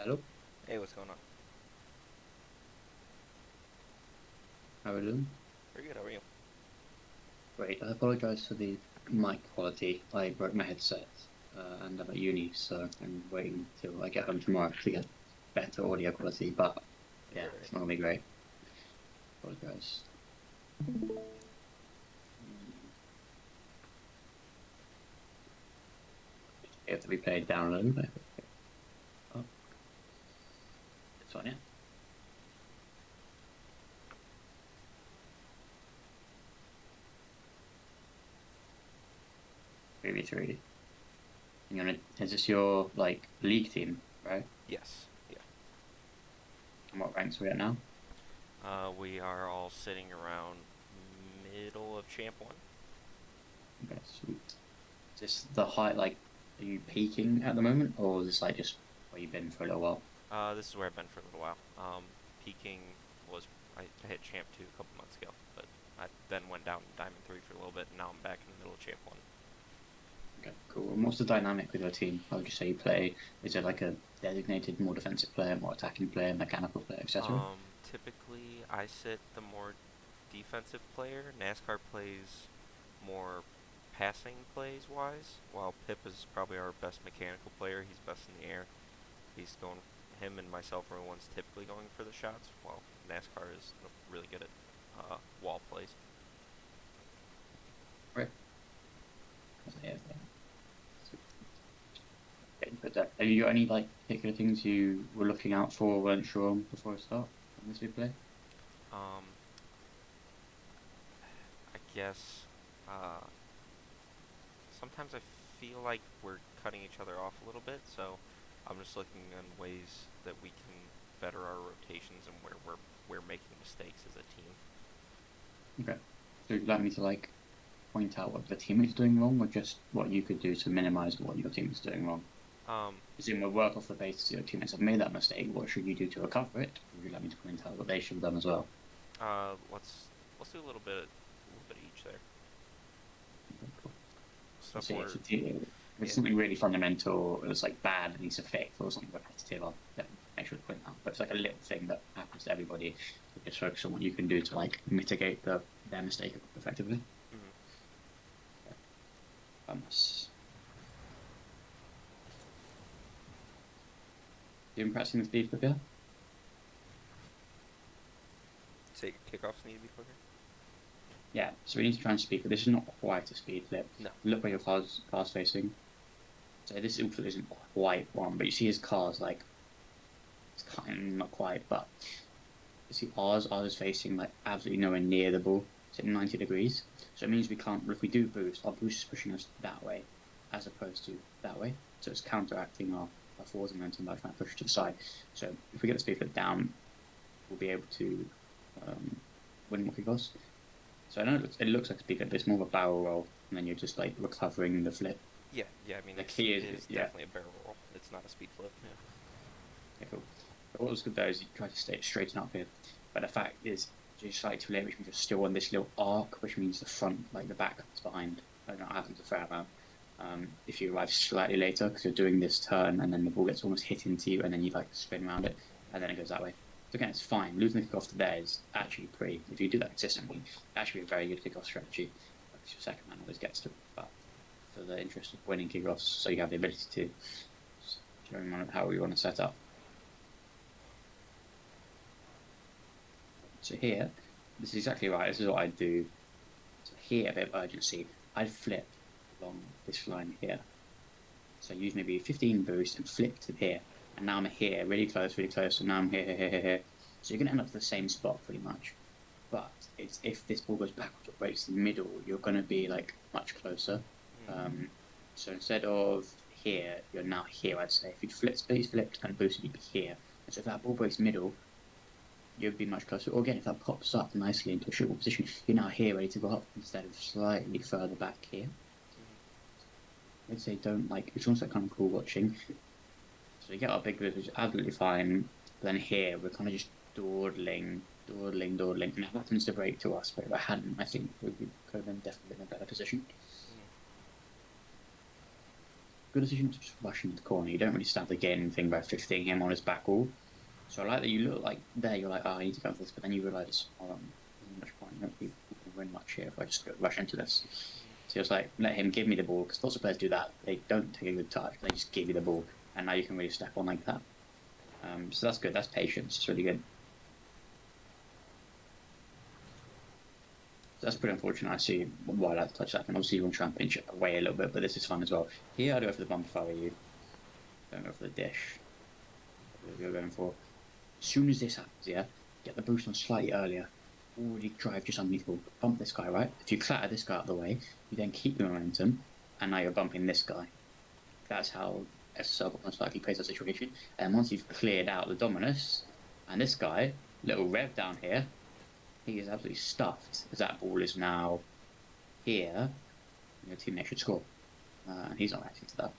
Hello, Hey, what's going on? how are you doing? Very good. How are you? Great. I apologize for the mic quality. I broke my headset and I'm at uni, so I'm waiting till I get home tomorrow to get better audio quality. But yeah, Right. it's not gonna be great. Apologize. Mm, Get the replay download. Oh, it's on, yeah. 3v3. Is this your like league team, right? Yes. Yeah. And what ranks are we at now? We are all sitting around middle of Champ 1. Okay, sweet. Is this the height, like, are you peaking at the moment, or is this like just where you've been for a little while? This is where I've been for a little while. Peaking was I hit Champ 2 a couple months ago, but I then went down to Diamond 3 for a little bit, and now I'm back in the middle of Champ 1. Okay, cool. And what's the dynamic with your team? How would you say you play? Is it like a designated, more defensive player, more attacking player, mechanical player, etc.? Typically, I sit the more defensive player. NASCAR plays more passing plays wise, while Pip is probably our best mechanical player. He's best in the air. He's going. Him and myself are the ones typically going for the shots, while NASCAR is really good at wall plays. Right. Yeah, yeah. Sweet. Okay, but have you got any like particular things you were looking out for, or weren't sure on before I start on this replay? Um, I guess uh, sometimes I feel like we're cutting each other off a little bit, so I'm just looking on ways that we can better our rotations and where we're making mistakes as a team. Okay. So would you like me to like point out what the team is doing wrong, or just what you could do to minimize what your team is doing wrong? Um, Assume we work off the basis your teammates have made that mistake. What should you do to recover it? Or would you like me to point out what they should have done as well? let's do a little bit each there. Okay, cool. So Stuff see if, where, if it's yeah, something really fundamental, it's like bad and needs to fix, or something repetitive, I'll then make sure to point out. But it's like a little thing that happens to everybody. So just focus on what you can do to like mitigate their mistake effectively. mhm. Yeah. Vamos. You impressing the speed flip, yeah? Say kickoffs need to be quicker. Yeah. So we need to try and speed flip. This is not quite a speed flip. No. Look where your car's facing. So this also isn't quite one, but you see his car's like it's kind of not quite, but you see ours is facing like absolutely nowhere near the ball. It's at 90 degrees. So it means we can't if we do boost, our boost is pushing us that way as opposed to that way. So it's counteracting our forward momentum by trying to push to the side. So if we get the speed flip down, we'll be able to um, win more kickoffs. So I know it looks like a speed flip, but it's more of a barrel roll, and then you're just like recovering the flip. Yeah, yeah. I mean, The it key is, is yeah, definitely a barrel roll. It's not a speed flip. Yeah. yeah, cool. But what was good though is you try to stay straighten up here. But the fact is, you're slightly too late, which means you're still on this little arc, which means the front, like the back comes behind. I don't know what happens a fair amount. If you arrive slightly later, because you're doing this turn and then the ball gets almost hit into you and then you like spin around it and then it goes that way. So again, it's fine. Losing the kickoff to there is actually pretty, if you do that consistently, actually a very good kickoff strategy. Because your second man always gets to it. But for the interest of winning kickoffs, so you have the ability to show him how we want to set up. So here, this is exactly right. This is what I'd do. So here, a bit of urgency. I'd flip along this line here. So use maybe 15 boost and flip to here. And now I'm here, really close, really close. So now I'm here, here, here, here, here. So you're going to end up at the same spot pretty much. But it's if this ball goes backwards or breaks in the middle, you're going to be like much closer. Mm. Um, so instead of here, you're now here, I'd say. If you'd flip, space flipped and boosted, you'd be here. And so if that ball breaks middle, you'd be much closer. Or again, if that pops up nicely into a shootable position, you're now here ready to go up instead of slightly further back here. Mhm. I'd say don't like it's almost like kind of cool watching. So we get our big boost, which is absolutely fine. But then here we're kind of just dawdling, dawdling, dawdling. And it happens to break to us, but if it hadn't, I think we could have been definitely in a better position. Mhm. good decision to just rush into the corner. You don't really stand to gain anything by 15 him on his back wall. So I like that you look like there, you're like, oh, I need to go for this, but then you realise, there's much point. I don't think we can win much here if I just go rush into this. So it's like, let him give me the ball, because lots of players do that. They don't take a good touch, they just give you the ball, and now you can really step on like that. So that's good, that's patience, it's really good. So that's pretty unfortunate. I see why I like to touch that, and obviously you want to try and pinch it away a little bit, but this is fun as well. Here I'd go for the bump if I were you. Don't go for the dish. What you're going for. As soon as this happens, yeah, get the boost on slightly earlier. Already drive just underneath the ball. Bump this guy, right? If you clatter this guy out of the way, you then keep the momentum, and now you're bumping this guy. That's how SSL most likely plays that situation. And once you've cleared out the Dominus, and this guy, little Rev down here, he is absolutely stuffed, as that ball is now here, and your teammate should score. And he's not reacting to that.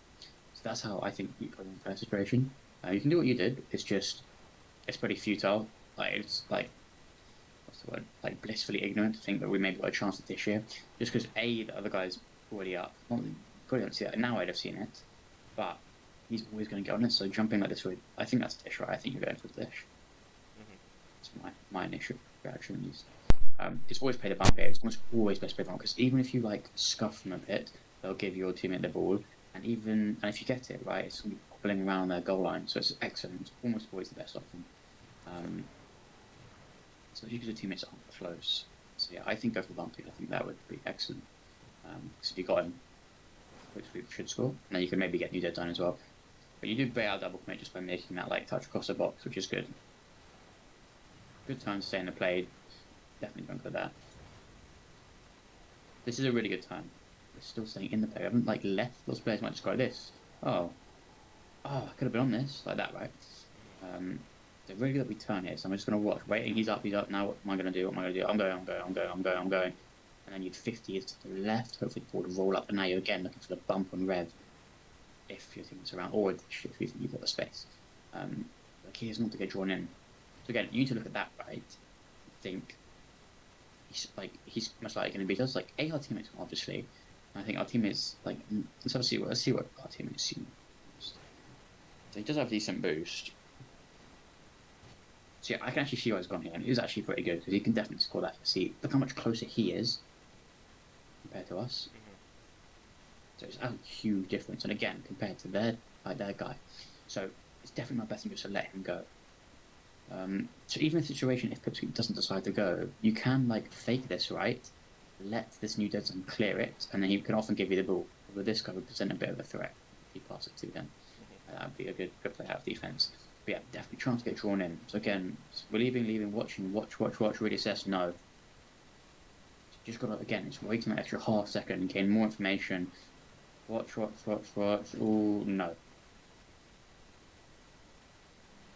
So that's how I think you put in the situation. You can do what you did, it's pretty futile. Like, it's like, what's the word? Like, blissfully ignorant to think that we maybe got a chance at this year. Just because, A, the other guy's already up. Probably don't see that. Now I'd have seen it. But he's always going to get on it, so jumping like this would... I think that's dish, right? I think you're going for the dish. It's my initial reaction, at least. It's always play the bump here. It's almost always best play the bump, because even if you, like, scuff them a bit, they'll give your teammate the ball. And if you get it, right, it's going to be hobbling around their goal line, so it's excellent. It's almost always the best option. So if you your teammates aren't close. So yeah, I think go for the bump. I think that would be excellent. Because if you got him, hopefully you should score. And then you can maybe get new dead done as well. But you do bait out double commit just by making that like touch across the box, which is good. Good time to stay in the play. Definitely don't go there. This is a really good time. We're still staying in the play. I haven't like left. Lots of players might just go like this. Oh, I could have been on this like that, right? So really good that we turn here. So I'm just going to watch. Waiting, he's up. Now what am I going to do? What am I going to do? I'm going. And then you'd 50 is to the left. Hopefully the ball to roll up. And now you're again looking for the bump on Rev. If you think it's around. Or if you think you've got the space. The key is not to get drawn in. So again, you need to look at that, right? Think he's most likely going to beat us. Like, our teammates, obviously. I think our teammates, like, let's see what our teammates see. So he does have a decent boost. So yeah, I can actually see why he's gone here, and he's actually pretty good because he can definitely score that. See, look how much closer he is compared to us. So it's a huge difference, and again, compared to their guy. So it's definitely my best thing just to let him go. So even in a situation, if Pipsqueak doesn't decide to go, you can like fake this, right? Let this new dead zone clear it, and then he can often give you the ball. With this guy would present a bit of a threat if he passes it to them. That would be a good play out of defense. But yeah, definitely trying to get drawn in. So again, we're leaving, watching, watch, really assess, no. Just gotta, again, it's waiting an extra half second and gain more information. Watch, oh, no.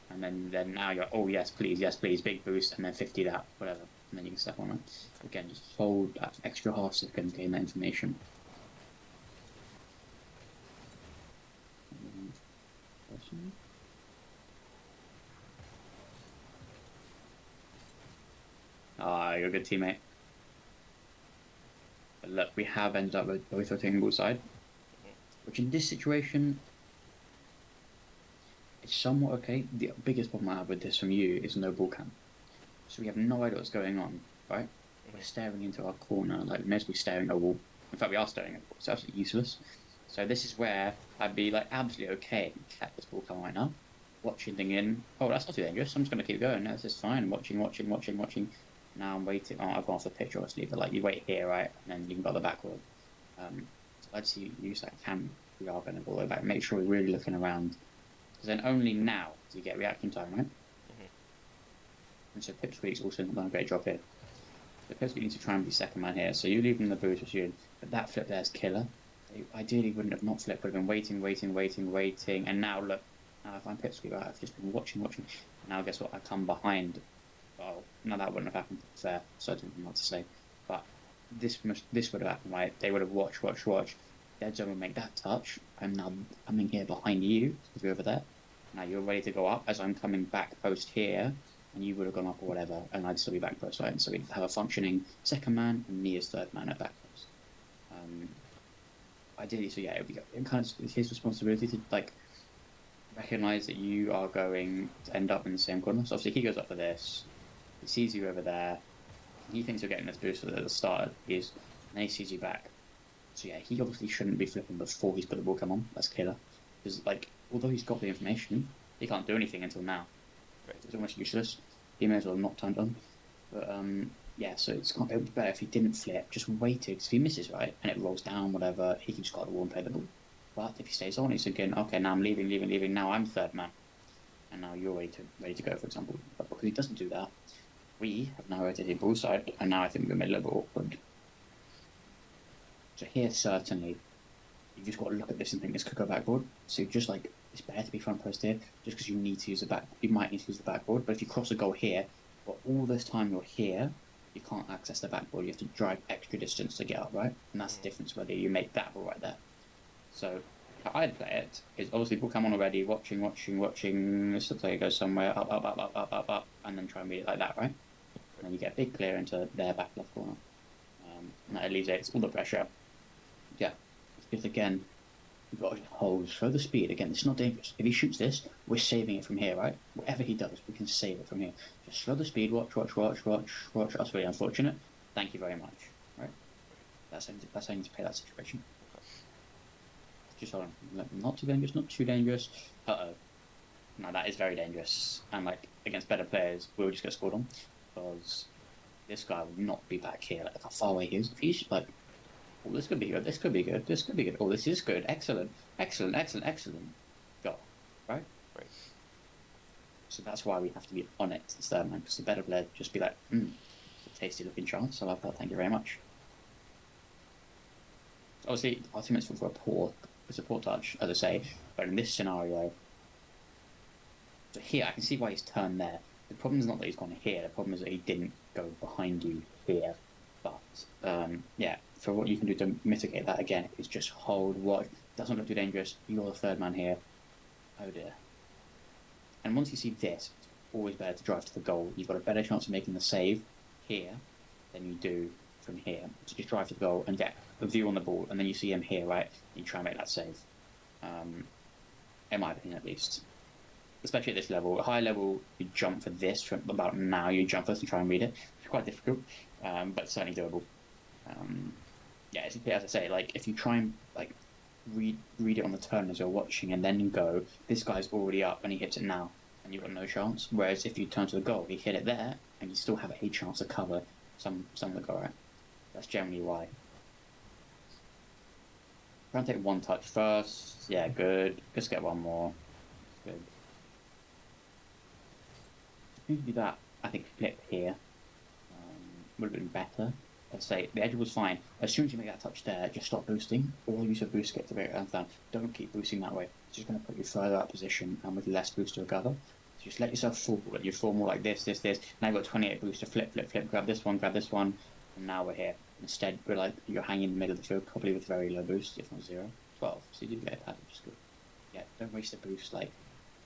And then now you're, oh, yes, please, big boost, and then 50 that, whatever. And then you can step on it. Again, just hold that extra half second, gain that information. You're a good teammate. But look, we have ended up with both rotating ball side, which in this situation, it's somewhat okay. The biggest problem I have with this from you is no ball cam. So we have no idea what's going on, right? We're staring into our corner, like mostly staring at a wall. In fact, we are staring at a wall. It's absolutely useless. So this is where I'd be like absolutely okay at this ball cam right now. Watching thing in. Oh, that's not too dangerous. I'm just going to keep going. That's just fine. Watching. Now I'm waiting. Oh, I've gone off the pitch, obviously, but like you wait here, right? And then you can go the backward. So let's see, use that cam. We are going to go all the way back. Make sure we're really looking around. Because then only now do you get reaction time, right? And so Pipsqueak's also not done a great job here. So Pipsqueak needs to try and be second man here. So you leave him the boost, which you, but that flip there is killer. They ideally wouldn't have not flipped, would have been waiting. And now look, now if I'm Pipsqueak, I've just been watching. Now guess what? I come behind. Well, no, that wouldn't have happened there, so I don't know what to say. But this would have happened, right? They would have watched. Dead zone would make that touch. I'm now coming here behind you, because you're over there. Now you're ready to go up as I'm coming back post here, and you would have gone up or whatever, and I'd still be back post, right? And so we'd have a functioning second man and me as third man at back post. ideally, so yeah, it kind of it's his responsibility to like recognize that you are going to end up in the same corner. So obviously he goes up for this, he sees you over there, he thinks you're getting this boost at the start. And then he sees you back. So yeah, he obviously shouldn't be flipping before he's put the ball come on. That's clear. Because like, although he's got the information, he can't do anything until now. Right. It's almost useless. He may as well not turned on. But yeah, so it would be better if he didn't flip, just waited. Because if he misses right and it rolls down, whatever, he can just go to the wall and play the ball. But if he stays on, he's thinking, okay, now I'm leaving. Now I'm third man, and now you're ready to go, for example. But because he doesn't do that, we have now rotated ball side, and now I think we're a little bit awkward. So here, certainly, you've just got to look at this and think this could go backboard. So just like, it's better to be front post here, just because you need to use the back. You might need to use the backboard, but if you cross a goal here, but all this time you're here, you can't access the backboard. You have to drive extra distance to get up, right? And that's the difference whether you make that ball right there. So how I'd play it is obviously ball come on already, watching. This looks like it goes somewhere up, and then try and read it like that, right? And then you get a big clear into their back left corner. And that alleviates all the pressure. Yeah, because again, you've got to hold, slow the speed. Again, it's not dangerous. If he shoots this, we're saving it from here, right? Whatever he does, we can save it from here. Just slow the speed, watch. That's really unfortunate. Thank you very much, right? That's how you need to play that situation. Just hold on. Not too dangerous. Uh-oh. No, that is very dangerous. And like, against better players, we'll just get scored on. Because this guy will not be back here. Like, how far away he is. If he's like, oh, this could be good. Oh, this is good. Excellent. Go. Right? Right. So that's why we have to be on it as third man, because the better player just be like, tasty looking chance. I love that. Thank you very much. Obviously, our teammates for a poor touch, as I say, but in this scenario, so here, I can see why he's turned there. The problem is not that he's gone here, the problem is that he didn't go behind you here. But, yeah, for what you can do to mitigate that again is just hold, watch, doesn't look too dangerous, you're the third man here. Oh dear. And once you see this, it's always better to drive to the goal. You've got a better chance of making the save here than you do from here. So just drive to the goal and get a view on the ball, and then you see him here, right? You try and make that save. In my opinion, at least. Especially at this level. At high level, you jump for this. From about now, you jump first and try and read it. It's quite difficult, but certainly doable. Yeah, as I say, like if you try and like read it on the turn as you're watching, and then you go, this guy's already up and he hits it now, and you've got no chance. Whereas if you turn to the goal, he hit it there, and you still have a chance to cover some of the goal, right? That's generally why. Try and take one touch first. Yeah, good. Just get one more. Good. If you do that, I think flip here would have been better. I'd say the edge was fine. As soon as you make that touch there, just stop boosting, or use a boost to get to the right down. Don't keep boosting that way. It's just going to put you further out of position and with less boost to recover. So just let yourself fall. Let you fall more like this. Now you've got 28 boost to flip. Grab this one, and now we're here. Instead, we're like, you're hanging in the middle of the field, probably with very low boost, if not 0. 12. So you did get a pad, which is good. Yeah, don't waste a boost. Like,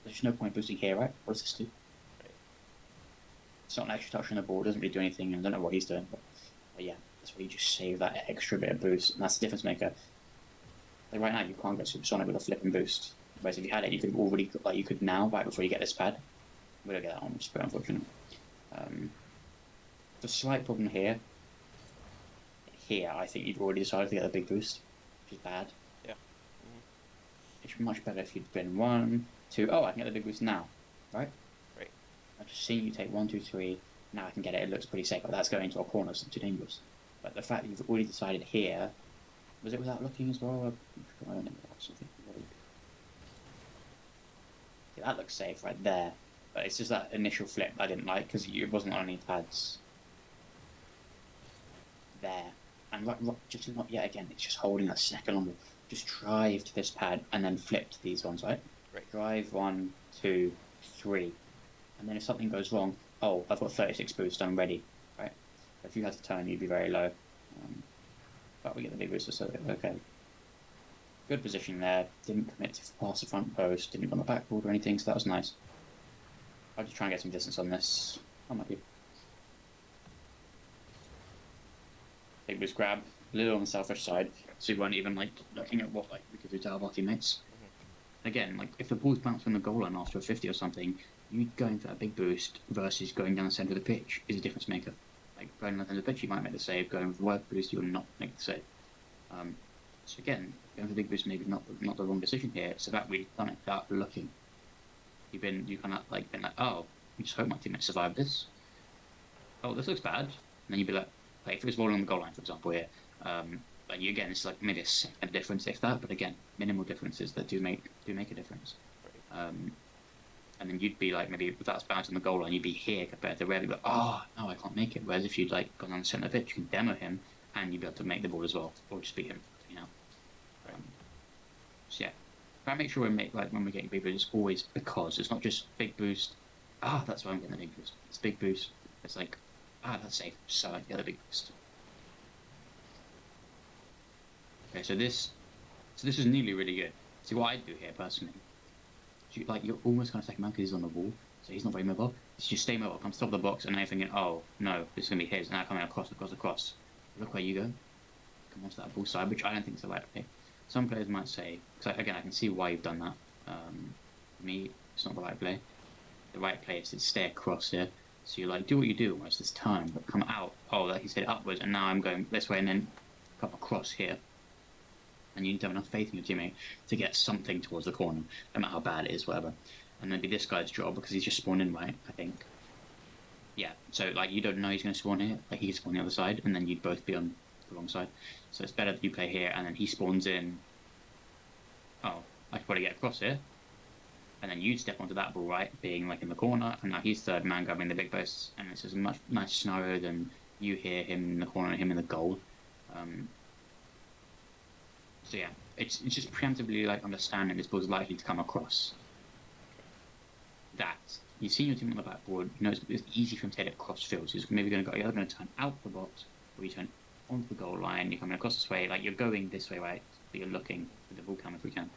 there's no point boosting here, right? What does this do? It's not an extra touch on the ball, it doesn't really do anything, and I don't know what he's doing, but yeah, that's where you just save that extra bit of boost, and that's the difference maker. Like right now, you can't get supersonic with a flipping boost. Whereas if you had it, you could already, like you could now, right before you get this pad. We don't get that on, which is very unfortunate. The slight problem here, I think you've already decided to get a big boost, which is bad. Yeah. It's much better if you'd been 1, 2, oh, I can get the big boost now, right? Right. I've just seen you take 1, 2, 3. Now I can get it. It looks pretty safe, but that's going to a corner, so it's too dangerous. But the fact that you've already decided here, was it without looking as well? I don't know. Yeah, that looks safe right there. But it's just that initial flip I didn't like because it wasn't on any pads there. And just not yet again. It's just holding that second on. Just drive to this pad and then flip to these ones, right? Right. Drive 1, 2, 3. And then if something goes wrong, oh, I've got 36 boost, I'm ready, right? If you had to turn, you'd be very low. But we get the big boost, so okay. Good position there. Didn't commit to pass the front post, didn't go on the backboard or anything, so that was nice. I'll just try and get some distance on this. I might be. Big boost grab, a little on the selfish side, so you weren't even like looking at what like we could do to our teammates. Again, like if the ball's bounced from the goal line after a 50 or something, you going for that big boost versus going down the centre of the pitch is a difference maker. Like going down the centre of the pitch, you might make the save. Going with the wide boost, you'll not make the save. So again, going for the big boost maybe not the wrong decision here. So that we've done it without looking. You kind of like been like, oh, I just hope my teammates survive this. Oh, this looks bad. And then you'd be like if it was rolling on the goal line, for example, here. But you again, it's like maybe a second difference if that, but again, minimal differences that do make a difference. And then you'd be like, maybe if that's bounced on the goal line, you'd be here compared to where you'd be like, oh no, I can't make it. Whereas if you'd like gone on the centre pitch, you can demo him and you'd be able to make the ball as well, or just beat him, you know. So yeah, try and make sure when we get big boost, it's always because it's not just big boost. That's why I'm getting the big boost. It's big boost. It's like, that's safe. So I get the big boost. Okay, so this is nearly really good. See what I do here personally. You're almost kind of second man because he's on the wall, so he's not very mobile. It's just stay mobile, come to top of the box, and then you're thinking, oh no, this is gonna be his. Now coming across. Look where you go. Come onto that ball side, which I don't think is the right play. Some players might say, because again, I can see why you've done that. For me, it's not the right play. The right play is to stay across here. So you do what you do almost this time, but come out. Oh, like he's hit upwards, and now I'm going this way, and then come across here. And you need to have enough faith in your teammate to get something towards the corner, no matter how bad it is, whatever. And maybe this guy's job, because he's just spawned in, right, I think. Yeah, so, you don't know he's going to spawn here. He can spawn the other side, and then you'd both be on the wrong side. So it's better that you play here, and then he spawns in. Oh, I could probably get across here. And then you'd step onto that ball, right, being, in the corner, and now he's third man grabbing the big posts, and this is a much nicer scenario than you hear him in the corner and him in the goal. So yeah, it's just preemptively understanding this ball is likely to come across. That you see your team on the backboard, you know it's easy for him to hit it across field. So he's maybe you're either going to turn out the box or you turn onto the goal line. You're coming across this way, you're going this way, right? But you're looking with the ball camera if we can.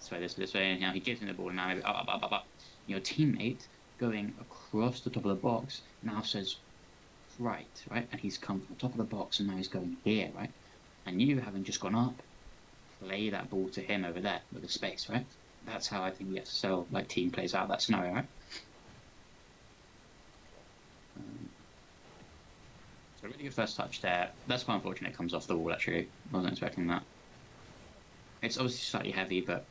This way, and now he gives him the ball, and now maybe up. Your teammate going across the top of the box now says right, and he's come from the top of the box and now he's going here, right? And you having just gone up. Play that ball to him over there with the space, right? That's how I think the ESL team plays out that scenario, right? So really good first touch there. That's quite unfortunate. It comes off the wall actually. Wasn't expecting that. It's obviously slightly heavy, but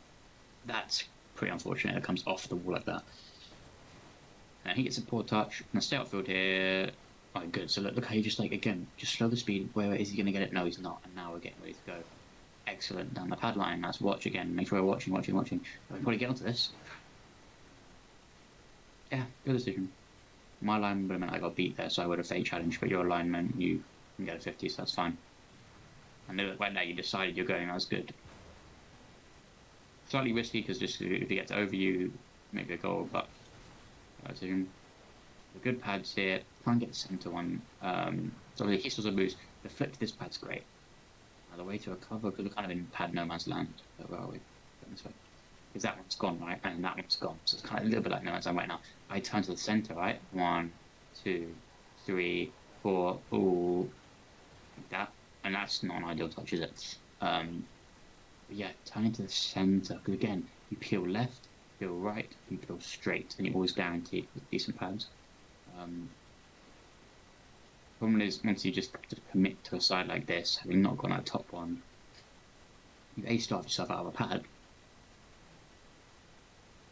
that's pretty unfortunate. It comes off the wall like that. And he gets a poor touch. And stay outfield here. Oh, good. So look how you just again, just slow the speed. Where is he going to get it? No, he's not. And now we're getting ready to go. Excellent down the pad line. Let's watch again. Make sure we're watching. We can probably get onto this. Yeah, good decision. My lineman would have meant I got beat there, so I would have fake challenged, but your lineman, you can get a 50, so that's fine. And right now you decided you're going, that's good. Slightly risky, because just if he gets over you, maybe a goal, but decision. The good pads here. Try and get the centre one. So the Histels a boost. The flick to this pad's great. The way to recover, because we're kind of in pad no man's land. Where are we? This way. Because that one's gone, right? And that one's gone. So it's kind of a little bit like no man's land right now. I turn to the centre, right? 1, 2, 3, 4. Ooh. Like that. And that's not an ideal touch, is it? But yeah, turn into the centre. Because again, you peel left, peel right, you peel straight. And you're always guaranteed with decent pads. Problem is, once you just commit to a side like this, having not gone that top one, you starved yourself out of a pad.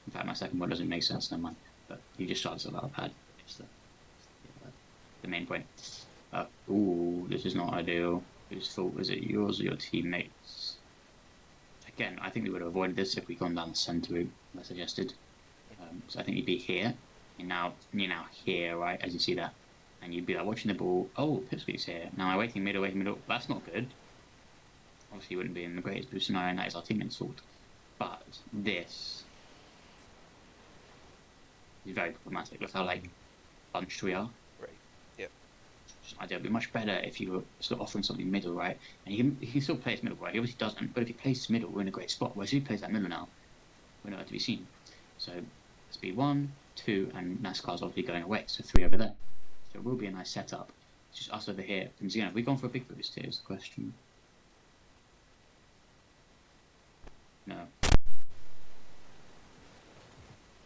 In fact, my second one doesn't make sense, never mind. But you just starved yourself out of a pad. It's the main point. Ooh, this is not ideal. Whose fault is it? Yours or your teammates? Again, I think we would have avoided this if we'd gone down the centre route, as I suggested. So I think you'd be here. You're now here, right, as you see that. And you'd be watching the ball. Oh, Pipsqueak's here. Now I'm waiting middle. That's not good. Obviously, you wouldn't be in the greatest boost scenario, and that is our teammate's fault. But this is very problematic. Look how bunched we are. Right. Yep. It'd be much better if you were still offering something middle, right? And he can still play his middle, right? He obviously doesn't. But if he plays his middle, we're in a great spot. Whereas if he plays that middle now, we're nowhere to be seen. So speed 1, 2, and NASCAR's obviously going away. So 3 over there. So it will be a nice setup. It's just us over here. And again, have we gone for a big boost here is the question. No.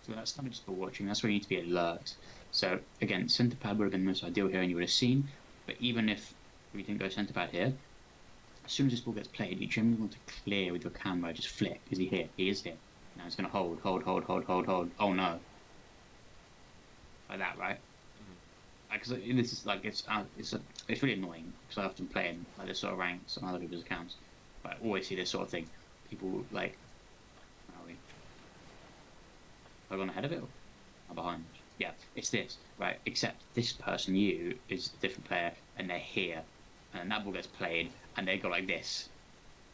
So that's not just for watching, that's where you need to be alert. So again, centre pad would have been the most ideal here and you would have seen, but even if we didn't go centre pad here, as soon as this ball gets played, you generally want to clear with your camera, just flick. Is he here? He is here. Now it's going to hold. Oh no. Like that, right? Because this is like, it's really annoying, because I often play in like this sort of ranks on other people's accounts, but I always see this sort of thing. People like, where are we? Have I gone ahead of it? Or am I behind? Yeah, it's this, right? Except this person, you, is a different player, and they're here, and that ball gets played, and they go like this.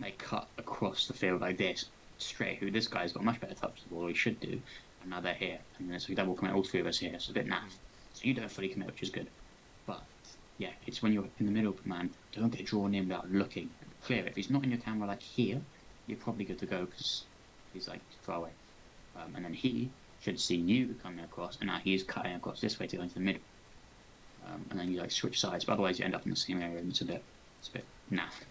They cut across the field like this, straight. Who this guy's got much better touch to the ball, or he should do, and now they're here, and then so we double commit all three of us here. So it's a bit naff. So you don't fully commit, which is good. But yeah, it's when you're in the middle of the man, don't get drawn in without looking. Clear it. If he's not in your camera like here, you're probably good to go because he's like far away. And then he should see you coming across, and now he's cutting across this way to go into the middle. And then you like switch sides, but otherwise you end up in the same area, and it's a bit naff.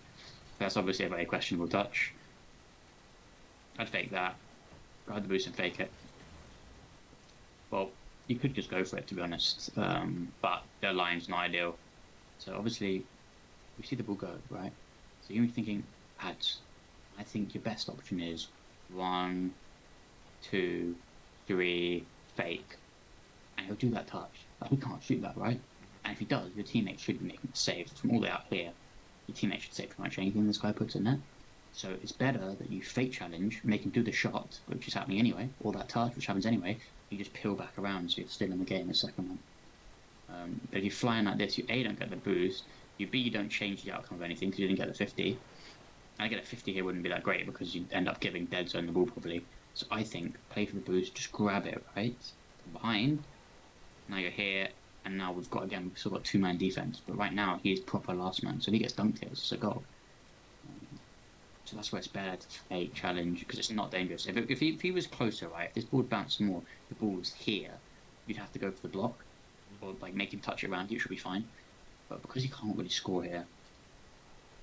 That's obviously a very questionable touch. I'd fake that, ride the boost and fake it. Well, you could just go for it, to be honest, but the line's not ideal. So obviously, we see the ball go, right? So you're thinking, pads. I think your best option is 1, 2, 3, fake. And he'll do that touch. Like, he can't shoot that, right? And if he does, your teammate should be making a save from all the way out here. Your teammate should save pretty much anything this guy puts in there. So it's better that you fake challenge, make him do the shot, which is happening anyway, or that touch, which happens anyway. You just peel back around, so you're still in the game the second one. But if you're flying like this, you A, don't get the boost, you B, you don't change the outcome of anything because you didn't get the 50. And I get a 50 here wouldn't be that great because you'd end up giving dead zone the ball probably. So I think, play for the boost, just grab it, right? From behind. Now you're here, and now we've still got two-man defense. But right now, he's proper last man, so if he gets dunked here, it's a goal. So that's why it's better to fake challenge, because it's not dangerous. If he was closer, right, if this ball bounced more, the ball was here, you'd have to go for the block, or like make him touch it around you, it should be fine. But because he can't really score here,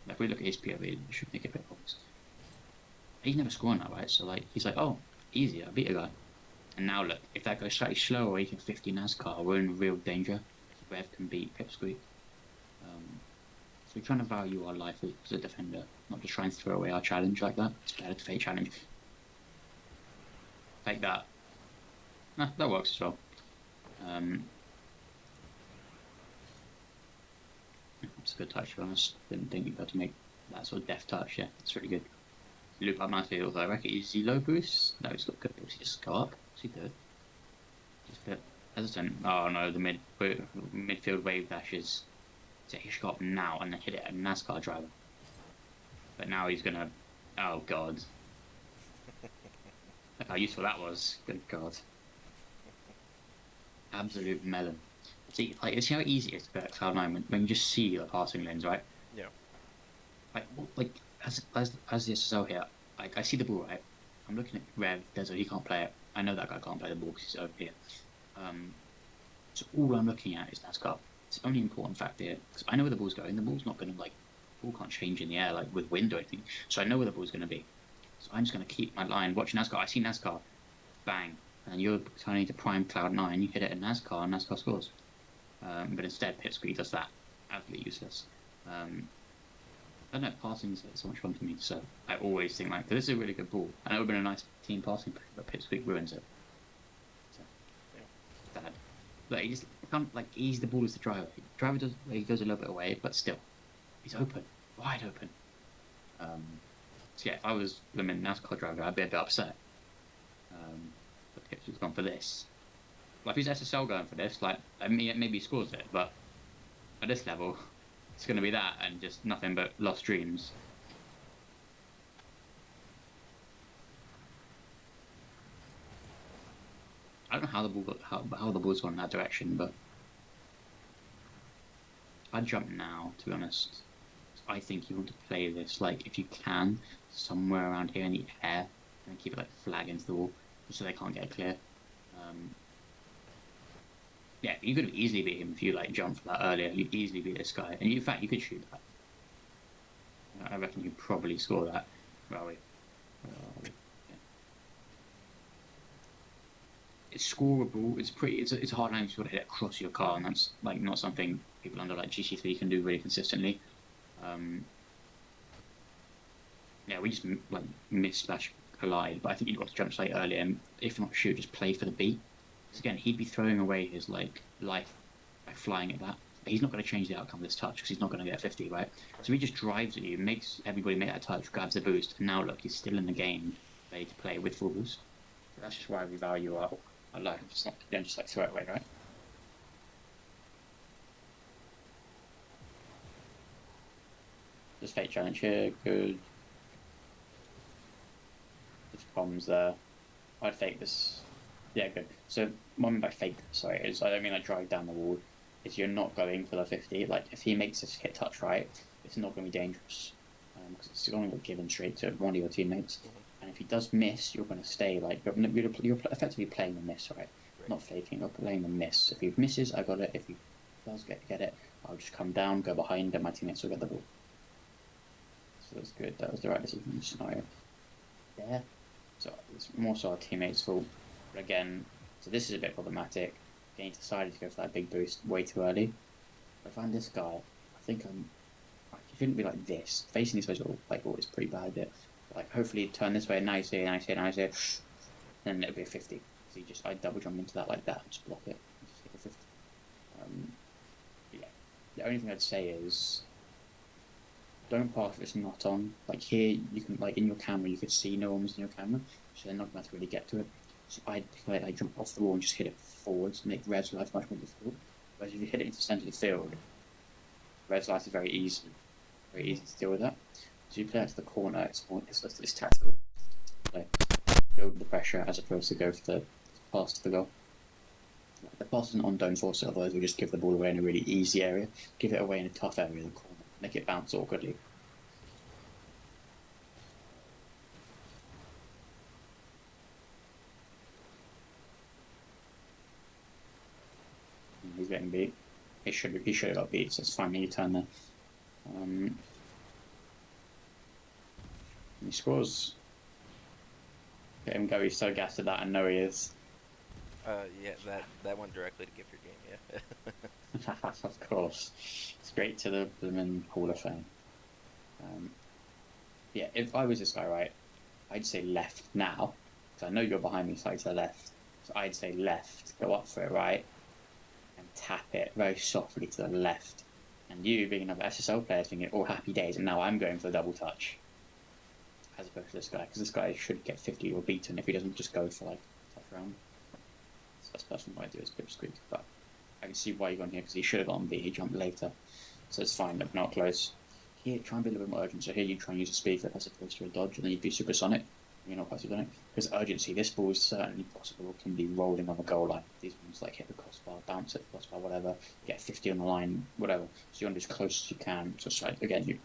like if we look at his POV, it should make it a bit obvious. He's never scoring that, right? So like he's like, oh, easy, I beat a guy. And now look, if that goes slightly slower, or he can 50 NASCAR, we're in real danger. Rev can beat Pipsqueak. So we're trying to value our life as a defender, not just try and throw away our challenge like that. It's better to fake challenge. Fake that. Nah, that works as well. It's a good touch, to be honest. Didn't think you'd be able to make that sort of deft touch. Yeah, it's really good. Loop up nicely, although I reckon is he low boost? No, he's got good boost. He just go up. Is he good? Just a bit hesitant. Oh no, the midfield wave dashes. So he should go up now and then hit it at a NASCAR driver. But now he's gonna. Oh god. Look how useful that was. Good god. Absolute melon. See, like, see how easy it is to play at Cloud9 when you just see the passing lanes, right? Yeah. Like as the SSL here, like I see the ball, right? I'm looking at Rev, Dezo, he can't play it. I know that guy can't play the ball because he's over here. So all I'm looking at is NASCAR. It's the only important factor here because I know where the ball's going. The ball's not going to the ball can't change in the air like with wind or anything. So I know where the ball's going to be. So I'm just going to keep my line, watch NASCAR. I see NASCAR, bang, and you're turning to prime Cloud9. You hit it at NASCAR, and NASCAR scores. But instead, Pipsqueak does that. Absolutely useless. I don't know, passing's so much fun for me, so I always think this is a really good ball. And it would have been a nice team passing, but Pipsqueak ruins it. So, yeah. Bad. But he just can't ease the ball as the driver. He goes a little bit away, but still, he's open, wide open. So yeah, if I was the NASCAR driver, I'd be a bit upset. But Pips has gone for this. Like if he's SSL going for this, maybe he scores it, but at this level, it's going to be that and just nothing but lost dreams. I don't know how the ball how the ball's gone in that direction, but I'd jump now, to be honest. I think you want to play this if you can somewhere around here in the air and keep it flag into the wall, just so they can't get it clear. Yeah, you could easily beat him if you like jumped for that earlier. You'd easily beat this guy, and in fact, you could shoot that. I reckon you'd probably score that. Where are we? Where are we? Yeah. It's scoreable. It's pretty. It's a hard line to hit across your car, and that's like not something people under like GC3 can do really consistently. Um, yeah, we just like miss slash collide, but I think you'd got to jump slightly earlier, and if not shoot, just play for the beat. Because again, he'd be throwing away his like life by flying at that. But he's not going to change the outcome of this touch because he's not going to get 50, right? So he just drives at you, makes everybody make that touch, grabs the boost, and now look, he's still in the game, ready to play with full boost. So that's just why we value our life. Just not, don't just like throw it away, right? Just fake challenge here, good. Just bombs there. I'd fake this. Yeah, good. So what I mean by fake, sorry, is I don't mean like drive down the wall. Is you're not going for the 50. Like if he makes this hit touch right, it's not going to be dangerous because it's going to get given straight to one of your teammates. And if he does miss, you're going to stay like you're effectively playing the miss, right? Right. Not faking. You're playing the miss. If he misses, I got it. If he does get it, I'll just come down, go behind, and my teammates will get the ball. So that's good. That was the right decision in the scenario. There. So it's more so our teammates' fault. But again, so this is a bit problematic. Again, he decided to go for that big boost way too early. If I'm this guy, I think he shouldn't be like this. Facing this way is like always pretty bad. Bit. Like hopefully turn this way, nice here, nice here, nice here, then it'll be a 50. So I double jump into that like that, and just block it, and just hit a 50. Yeah. The only thing I'd say is don't park if it's not on. Like here, you can like in your camera, you could see no one was in your camera, so they're not going to really get to it. So I'd like jump off the wall and just hit it forwards, make Rev's life much more difficult. Whereas if you hit it into the centre of the field, Rev's life is very easy to deal with that. So you play out to the corner, it's tactical. Like build the pressure as opposed to go for the pass to the goal. The pass isn't on, don't force it, otherwise we just give the ball away in a really easy area. Give it away in a tough area, the corner. Make it bounce awkwardly. He's getting beat. He should have got beat, so it's fine. You turn there. He scores. Let him go. He's so gassed at that, and know he is. Yeah, that went directly to gift your game. Yeah. Of course, straight to the Blooming Hall of Fame. Yeah, if I was this guy, right, I'd say left now, because I know you're behind me, slightly to the left. So I'd say left, go up for it, right, and tap it very softly to the left. And you, being another SSL player, thinking, oh, happy days, and now I'm going for the double touch. As opposed to this guy, because this guy should get 50 or beaten if he doesn't just go for, like, tough round. So that's personally what I do as Pipsqueak, but I can see why you're going here, because he should have gotten beat, he jumped later. So it's fine, but not close. Here, try and be a little bit more urgent. So here you try and use a speed flip as opposed to a dodge, and then you'd be supersonic. You're not quite supersonic. Because urgency, this ball is certainly possible, can be rolling on the goal line. These ones like hit the crossbar, bounce at the crossbar, whatever, get 50 on the line, whatever. So you want to be as close as you can. So it's like, again, you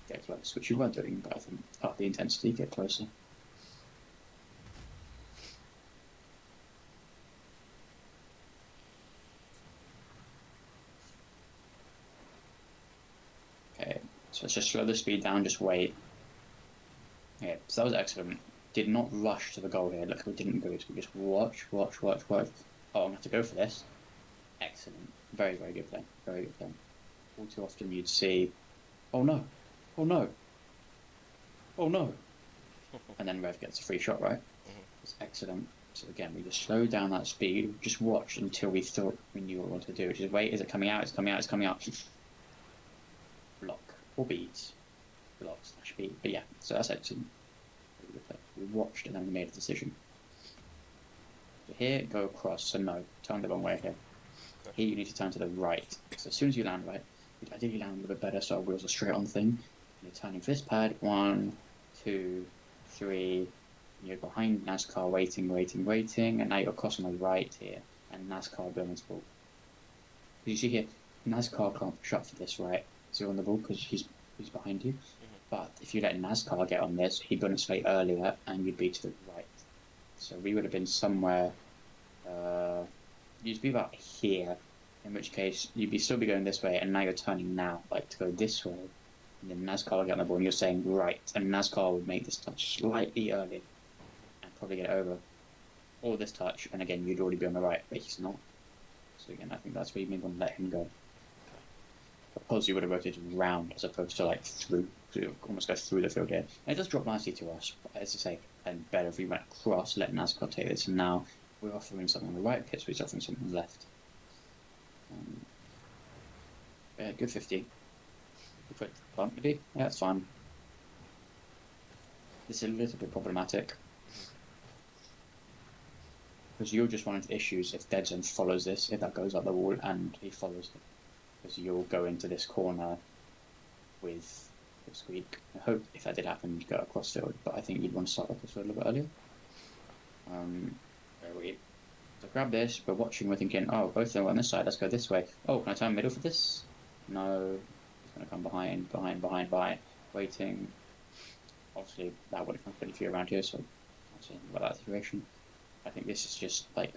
get close, which you were doing, but I think up the intensity, get closer. Okay, so let's just slow the speed down, just wait. Yeah, so that was excellent. Did not rush to the goal here. Look, we didn't go. We just watch. Oh, I'm going to have to go for this. Excellent. Very, very good play. Very good play. All too often you'd see, oh no, oh no, oh no. And then Rev gets a free shot, right? It's excellent. So again, we just slow down that speed. Just watch until we thought we knew what we wanted to do. Which is wait, is it coming out? It's coming out, it's coming out. Block. Or beats. Block slash beat. But yeah, so that's excellent. We watched and then we made a decision. So here, go across. So no, turn the wrong way here. Okay. Here you need to turn to the right. So as soon as you land right, you'd ideally land a little bit better so our wheels are straight on the thing. And you're turning for this pad. 1, 2, 3. You're behind NASCAR, waiting. And now you're crossing the right here. And NASCAR building its ball. You see here, NASCAR can't push up for this, right? So you're on the ball because he's behind you. But if you let NASCAR get on this, he'd gone a slate earlier and you'd be to the right. So we would have been somewhere you'd be about here, in which case you'd be still be going this way, and now you're turning now, like to go this way. And then NASCAR will get on the ball, and you're saying right, and NASCAR would make this touch slightly early and probably get it over. Or this touch, and again, you'd already be on the right, but he's not. So again, I think that's where you may want to let him go. Because you would have rotated round as opposed to like through, to almost go through the field here. And it does drop nicely to us, but as I say, and better if we went across, let NASCAR take this, and now we're offering something on the right pitch, we're offering something on the left. Yeah, good 50. Quick bump, maybe? Yeah, that's fine. This is a little bit problematic. Because you'll just run into issues if Dead Zone follows this, if that goes up the wall and he follows it. Because you'll go into this corner with the squeak. I hope if that did happen, you'd go across field, but I think you'd want to start across field a little bit earlier. Where we so grab this, we're watching, we're thinking, oh, both of them are on this side, let's go this way. Oh, can I turn middle for this? No, it's going to come behind, waiting. Obviously, that would have come pretty few around here, so I'm not saying about that situation. I think this is just like,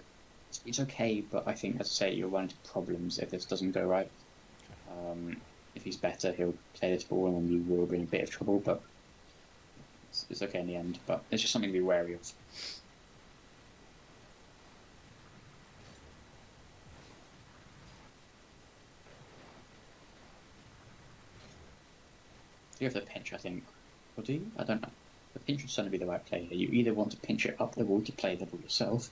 it's okay, but I think, as I say, you'll run into problems if this doesn't go right. If he's better, he'll play this ball and then you will be in a bit of trouble, but it's okay in the end. But it's just something to be wary of. You have the pinch, I think. Or do you? I don't know. The pinch would certainly be the right play here. You either want to pinch it up the wall to play the ball yourself,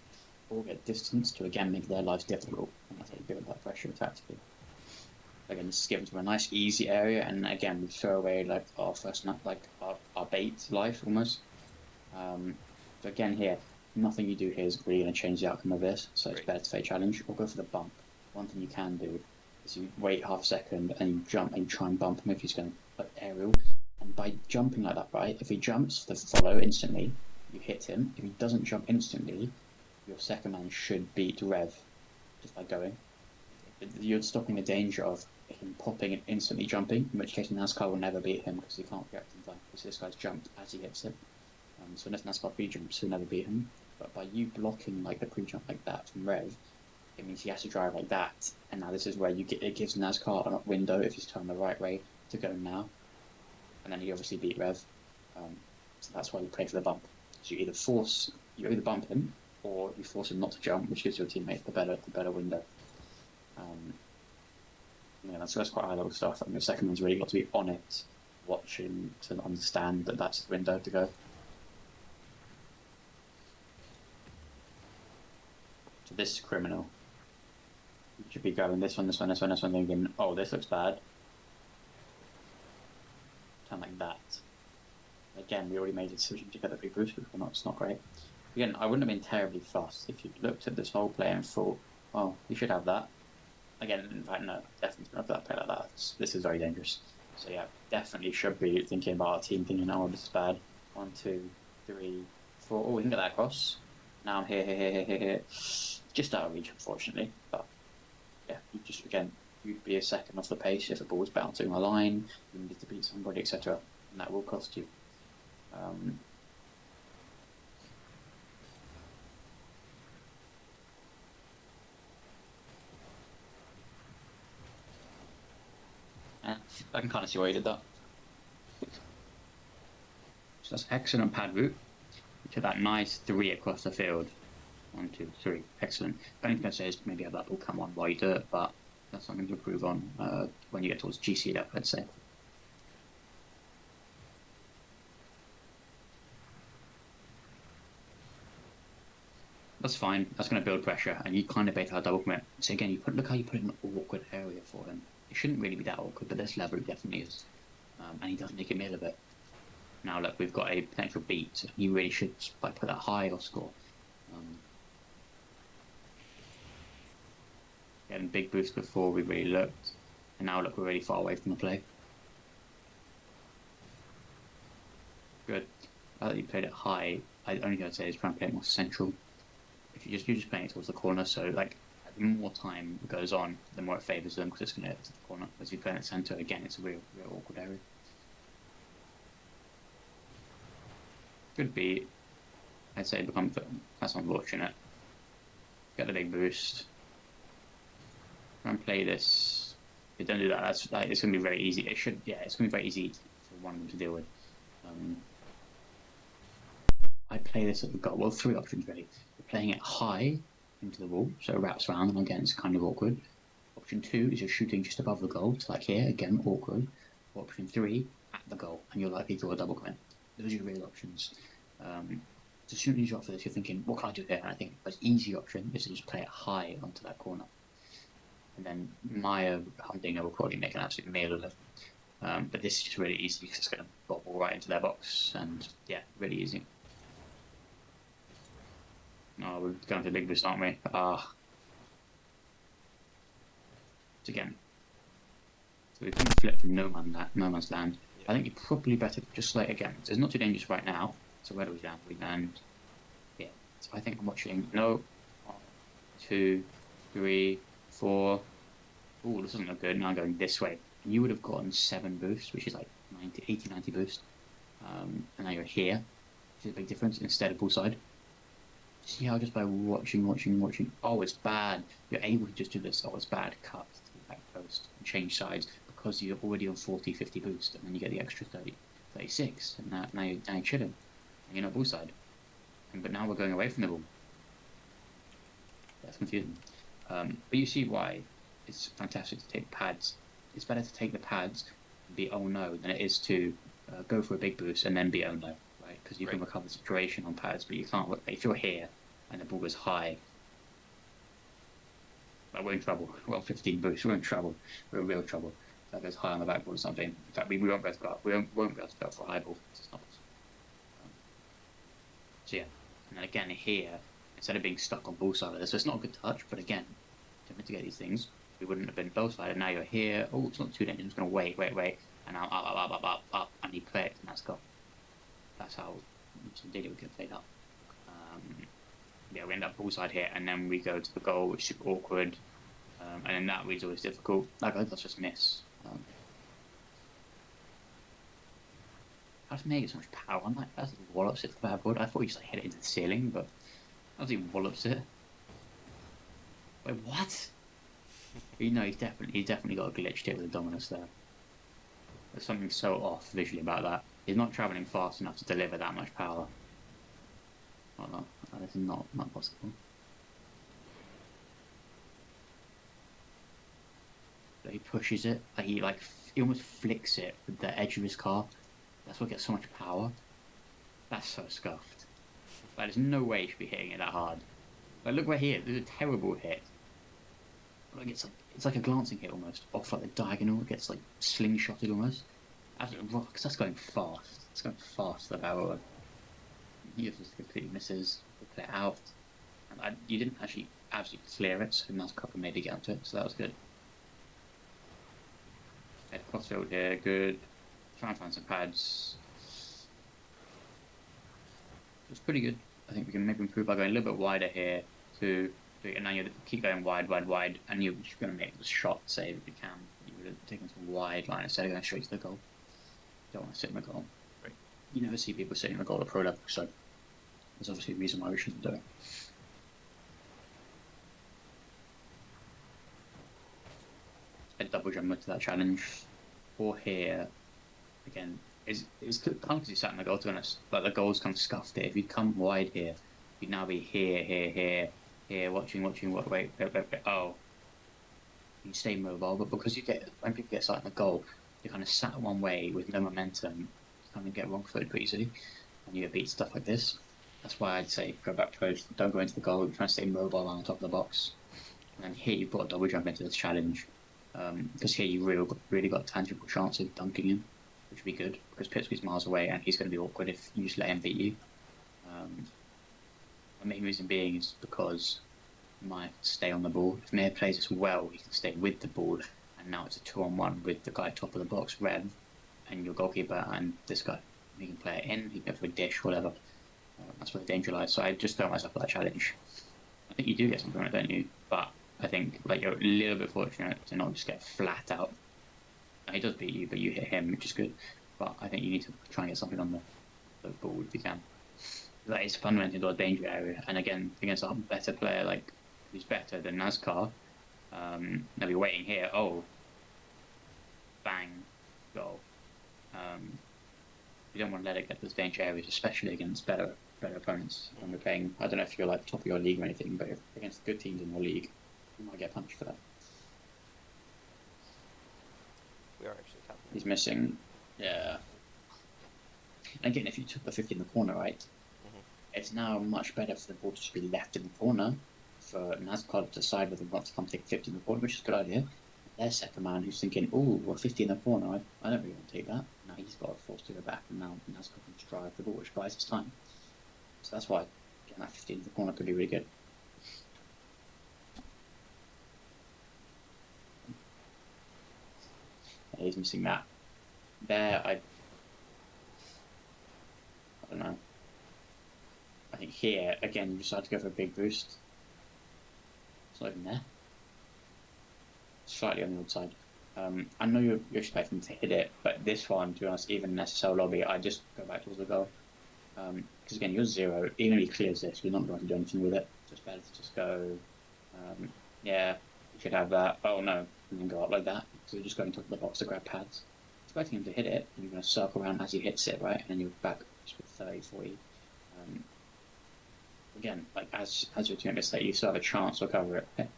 or get distance to again make their lives difficult, and that's how you build that pressure tactically. Again, this is given to a nice easy area, and again we throw away like our first like our bait life almost. So again here, nothing you do here is really going to change the outcome of this, so it's better to fake challenge or go for the bump. One thing you can do is you wait half a second and you jump and you try and bump him if he's going to put aerial. And by jumping like that, right, if he jumps the follow instantly, you hit him. If he doesn't jump instantly, your second man should beat Rev just by going. You're stopping the danger of him popping and instantly jumping, in which case NASCAR will never beat him because he can't react in time because this guy's jumped as he hits it. So unless NASCAR pre-jumps, he'll never beat him. But by you blocking like the pre-jump like that from Rev, it means he has to drive like that. And now this is where it gives NASCAR a window if he's turned the right way to go now. And then you obviously beat Rev. So that's why you play for the bump. So you either bump him or you force him not to jump, which gives your teammate the better window. Yeah, that's quite high level stuff. I mean, the second one's really got to be on it, watching to understand that that's the window to go. So this is criminal. You should be going this one, thinking, oh, this looks bad. Turn like that. Again, we already made a decision to get the big boost before, it's not great. Again, I wouldn't have been terribly fussed if you looked at this whole play and thought, oh, you should have that. Again, in fact, no, definitely not that play like that. This is very dangerous. So yeah, definitely should be thinking about our team, thinking, oh, this is bad. 1, 2, 3, 4. Oh, we can get that across. Now I'm here. Just out of reach, unfortunately. But yeah, you'd be a second off the pace if the ball was bouncing on the line. You needed to beat somebody, etc., and that will cost you. And I can kind of see why you did that. So that's excellent pad route. You took that nice 3 across the field. 1, 2, 3. Excellent. The only thing I say is maybe have that ball come on while you do it, but that's something to improve on when you get towards GC level, let's say. That's fine. That's going to build pressure, and you kind of bait out double commit. So again, look how you put it in an awkward area for him. It shouldn't really be that awkward, but this level it definitely is. And he does make a meal of it. Now look, we've got a potential beat. You really should put that high or score. Getting big boost before we really looked, and now look, we're really far away from the play. Good. Now that you played it high, the only thing I'd say is try and play it more central. If you're just playing it towards the corner, so like the more time goes on, the more it favours them because it's going to hit to the corner. As you play in the centre, again, it's a real awkward area. Good beat. I'd say that's unfortunate. Get the big boost. Try and play this. If you don't do that, that's like, it's gonna be very easy. It's gonna be very easy for one of them to deal with. I play this at the goal. Well, three options really. You're playing it high into the wall, so it wraps around, and again, it's kind of awkward. Option 2 is you're shooting just above the goal, so like here, again, awkward. Option 3, at the goal, and you're likely to draw a double commit. Those are your real options. So as soon as you offer this, you're thinking, what can I do here? And I think the most easy option is to just play it high onto that corner. And then Maya Humdinger will probably make an absolute meal of it. But this is just really easy because it's going to bobble right into their box, and yeah, really easy. Oh, we're going for the big boost, aren't we? Again. So we can flip from no man's land. Yeah. I think you're probably better just like again. It's not too dangerous right now. So where do we land? We land. Yeah. So I think I'm watching. No. 1, 2, 3, 4. Oh, this doesn't look good. Now I'm going this way. You would have gotten 7 boosts, which is like 80, 90 boost. And now you're here, which is a big difference instead of bullside. See how just by watching. Oh, it's bad. You're able to just do this. Oh, it's bad. Cut to the back post and change sides because you're already on 40, 50 boost, and then you get the extra 30, 36, and now you're chilling. And you're not bullside. But now we're going away from the ball. That's confusing. But you see why it's fantastic to take pads. It's better to take the pads and be oh no than it is to go for a big boost and then be oh no. Because you can recover the situation on pads, but you can't. If you're here and the ball goes high, like we're in trouble. Well, 15 boosts, we're in trouble. We're in real trouble. If that goes high on the backboard or something. In fact, we won't be able to go up. We won't be able to go up for a high ball. It's not possible. So yeah, and then again here, instead of being stuck on ball side of this, so it's not a good touch. But again, to mitigate these things, we wouldn't have been bow side. And now you're here. Oh, it's not too dangerous. I'm just going to wait, and now up, and you play it, and that's gone. That's how daily we get played up. Yeah, we end up bullside here, and then we go to the goal, which is super awkward. And then that read's always difficult. Like, let's just miss. How does May get so much power on that? That's wallops it for bad board. I thought he just like, hit it into the ceiling, but that was he wallops it. Wait, what? You know, he's definitely got a glitched it with the Dominus there. There's something so off visually about that. He's not travelling fast enough to deliver that much power. Oh no, that is not possible. But he pushes it, like he almost flicks it with the edge of his car. That's what gets so much power. That's so scuffed. Like, there's no way he should be hitting it that hard. Like, look right here, there's a terrible hit. Like it's like a glancing hit almost, off like the diagonal. It gets like slingshotted almost. Absolutely rock, because that's going fast. It's going fast, the barrel. He just completely misses, play it out. And you didn't actually absolutely clear it, so nice couple maybe get onto it, so that was good. Crossfield here, good. Try and find some pads. It's pretty good. I think we can maybe improve by going a little bit wider here to. And now you keep going wide, and you're just going to make the shot save if you can. You would have taken some wide line instead of going straight to the goal. You don't want to sit in the goal. Right. You never see people sitting in the goal at pro level, so there's obviously a reason why we shouldn't do it. A double jump into that challenge. Or here, again, it's kind of because you sat in the goal, to be honest. Like the goal's kind of scuffed it. If you'd come wide here, you'd now be here, watching, wait. Oh. You stay mobile, but because when people get sat in the goal, you're kind of sat one way with no momentum, you kind of get wrong footed pretty easily, and you get beat stuff like this. That's why I'd say go back close, don't go into the goal, try to stay mobile on the top of the box. And then here you've got a double jump into this challenge, because here you really got a tangible chance of dunking him, which would be good, because Pipsqueak's miles away and he's going to be awkward if you just let him beat you. The main reason being is because Maya can stay on the ball. If Mir plays this well, he can stay with the ball, and now it's a 2-on-1 with the guy top of the box, Rev, and your goalkeeper and this guy. He can play it in, he can go for a dish, whatever. That's where the danger lies. So I just throw myself for that challenge. I think you do get something on it, don't you? But I think you're a little bit fortunate to not just get flat out. He does beat you, but you hit him, which is good. But I think you need to try and get something on the ball if you can. That is fundamentally a danger area, and again, against a better player who's better than NASCAR, They'll be waiting here. Oh, bang, goal. You don't want to let it get to those danger areas, especially against better opponents. When we're playing, I don't know if you're like top of your league or anything, but if against good teams in your league, you might get punished for that. We are actually top. He's missing. Yeah. And again, if you took the 50 in the corner, right, it's now much better for the ball to just be left in the corner for NASCAR to decide whether he wants to come take 50 in the corner, which is a good idea. Their second man who's thinking, oh, well, 50 in the corner, I don't really want to take that. Now he's got a force to go back, and now NASCAR can just drive the ball, which buys his time. So that's why getting that 50 in the corner could be really good. Yeah, he's missing that. There, I don't know. I think here, again, you decide to go for a big boost. It's not even there. Slightly on the outside. I know you're expecting to hit it, but this one, to be honest, even in SSL lobby, I just go back towards the goal. Because again, you're 0. Even if he clears this, you're not going to do anything with it. So it's better to just go, yeah, you should have that. Oh no, and then go up like that. So you're just going to top of the box to grab pads. Expecting him to hit it, and you're going to circle around as he hits it, right? And then you're back just with 30, 40. Again, like as you're doing this, like you still have a chance to cover it. Okay?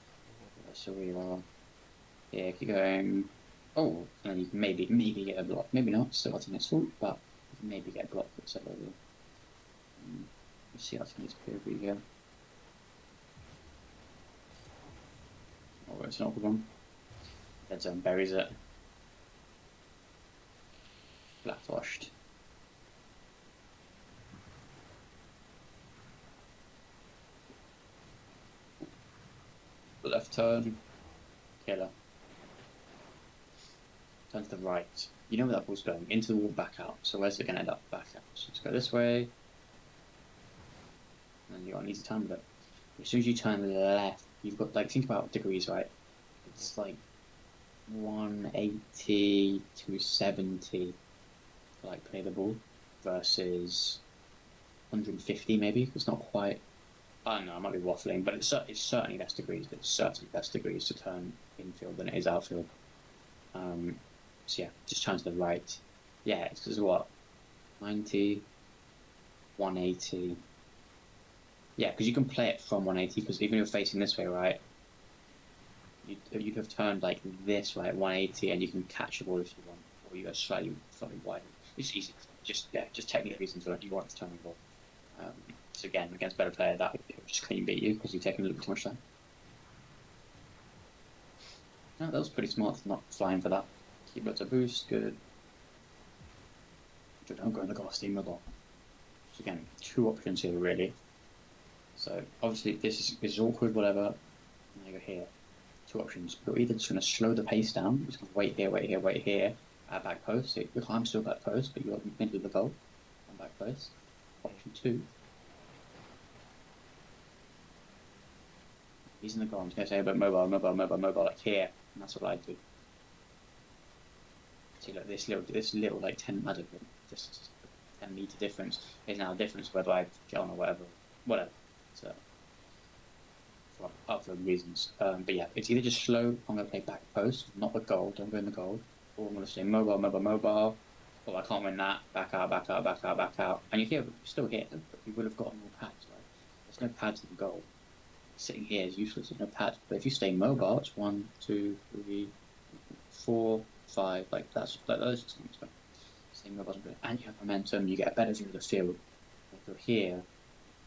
So we are here, keep going. Oh, and then you can maybe get a block. Maybe not, still I think it's fault, but you can maybe get a block that's over. Let's see how things appear here. Oh, it's an awkward one. Dead zone buries it. Flat washed. Left turn. Killer. Turn to the right. You know where that ball's going. Into the wall, back out. So where's it going to end up? Back out. So let's go this way. And then you got an easy turn with it. As soon as you turn to the left, you've got, like, think about degrees, right? It's like 180 to 70 to, like, play the ball versus 150 maybe. It's not quite. I don't know, I might be waffling, but it's certainly less degrees. It's certainly less degrees to turn infield than it is outfield. So yeah, just turn to the right. Yeah, it's what? 90, 180. Yeah, because you can play it from 180, because even if you're facing this way, right, you could have turned like this way at 180 and you can catch the ball if you want, or you go slightly wide. It's easy. Just technical reasons that you want to turn the ball. So again, against better player, that would just clean beat you because you're taking a little bit too much time. No, that was pretty smart, not flying for that. Keep it to boost, good. Don't go in the goal, steam mobile. So again, 2 options here really. So obviously this is awkward, whatever. And I go here. 2 options. You're either just going to slow the pace down, just going to wait here, at back post. So I'm still back post, but you're middle of the goal. I'm back post. Option 2. He's in the goal. I'm just going to say about mobile, like here, and that's what I do. See, look, this little like 10, I don't know, just 10-meter difference is now a difference whether I get on or whatever. So for other reasons. But yeah, it's either just slow. I'm going to play back post, not the goal. Don't go in the goal. Or I'm going to stay mobile. Oh, I can't win that. Back out. And you're still here, but you would have gotten more pads, right? There's no pads in the goal. Sitting here is useless. There's no pads. But if you stay mobile, it's 1, 2, 3, 4, 5. Like those things. But staying mobile is good. And you have momentum. You get a better view of the field. If you're here,